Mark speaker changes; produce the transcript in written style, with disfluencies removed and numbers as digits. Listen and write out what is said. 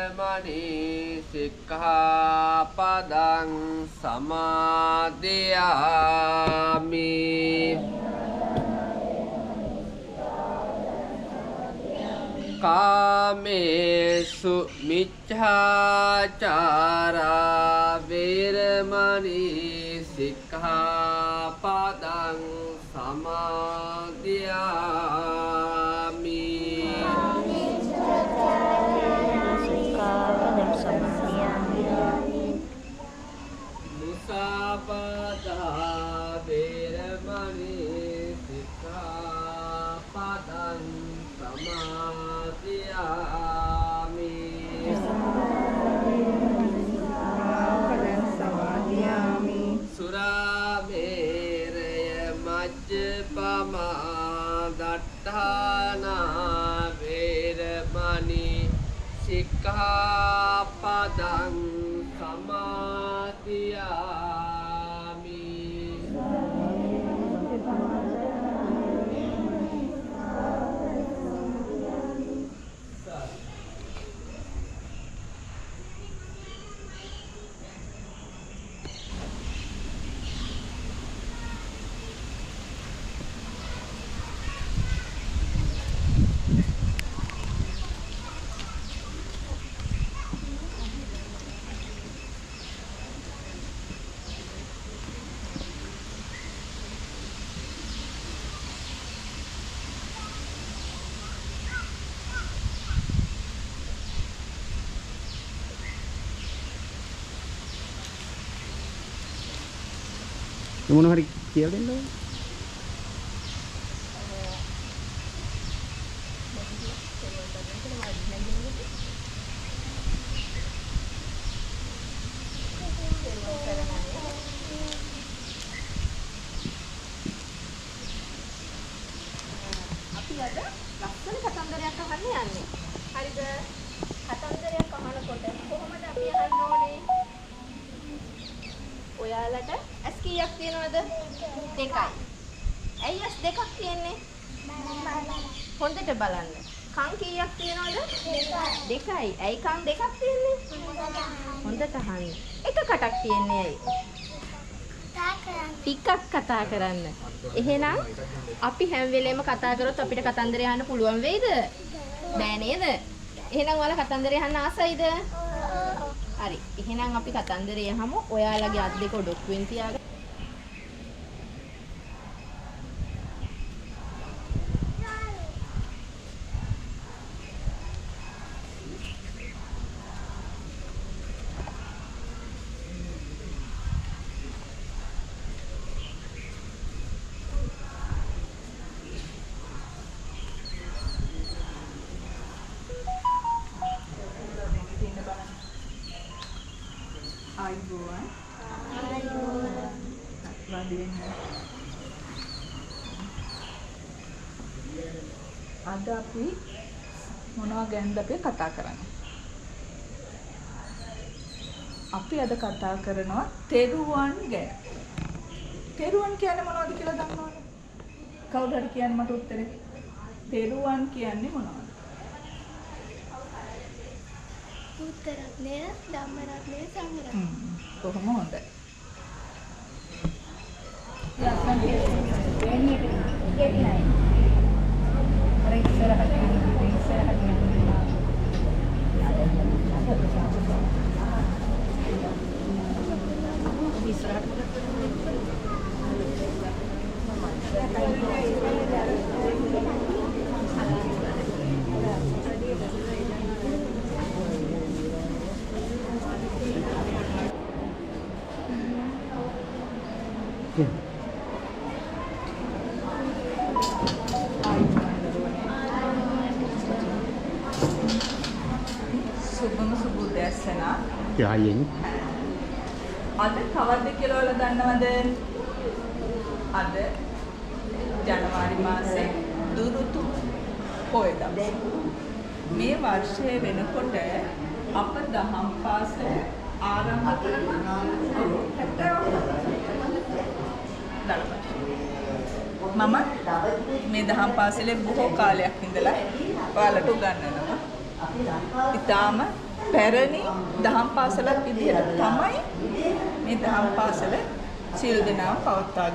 Speaker 1: වේරමණී සික්ඛාපදං සමාදියාමි කාමේසු මිච්ඡාචාරා වේරමණී සික්ඛාපදං සමාදියාමි මුසාවාදා වේරමණී සික්ඛාපදං සමාදියාමි සුරාමේරය මජ්ජපමා දට්ඨානා වේරමණී සික්ඛාපදං සමාදියාමි
Speaker 2: මොන හරි කියලා දෙන්න ඕනේ.
Speaker 3: අපි අද ලස්සන කතන්දරයක් අහන්න යන්නේ. හරිද? කතන්දරයක් අහනකොට කොහොමද අපි අහන්න ඕනේ? ඔයාලට ඇස් කීයක් තියෙනවද? දෙකයි. ඇයි ඇස් දෙකක් තියෙන්නේ? හොඳට බලන්න. කන් කීයක් තියෙනවද? දෙකයි. ඇයි කන් දෙකක් තියෙන්නේ? හොඳට අහන්න. එක කටක් තියෙන්නේ ඇයි? ටිකක් කතා කරන්න. එහෙනම් අපි හැම වෙලේම කතා කරොත් අපිට කතන්දරය අහන්න පුළුවන් වෙයිද? බෑ නේද? එහෙනම් ඔයාලා කතන්දරය අහන්න ආසයිද? හරි. එහෙනම් අපි කතන්දරය අහමු. ඔයාලගේ අත් දෙක ඔඩොක්කුවෙන් තියාගන්න.
Speaker 4: ආයුබෝවන්. අද අපි මොනවා ගැනද අපි කතා කරන්නේ? අපි අද කතා කරනවා තෙරුවන් ගැන. තෙරුවන් කියන්නේ මොනවද කියලා දන්නවද? කවුරු හරි කියන්න මට උත්තරේ. තෙරුවන් කියන්නේ මොනවද?
Speaker 5: උත්තරත්නය, ධම්මරත්නය, සංඝරත්නය.
Speaker 4: කොහොම හොඳයි. සුබම සුබ උදෑසන.
Speaker 2: යායෙන්.
Speaker 4: අද කවද්ද කියලා ඔයාලා දන්නවද? අද ජනවාරි මාසේ දුරුතු පොය දවස. මේ වර්ෂයේ වෙනකොට අප දහම් පාසල ආරම්භ කරන මම මේ දහම් පාසලේ බොහෝ කාලයක් ඉඳලා ඔයාලට උගන්වනවා. ඊටාම පැරණි දහම් පාසලක් විදිහට තමයි මේ දහම් පාසල සියලු දෙනාම පවත්වාගෙන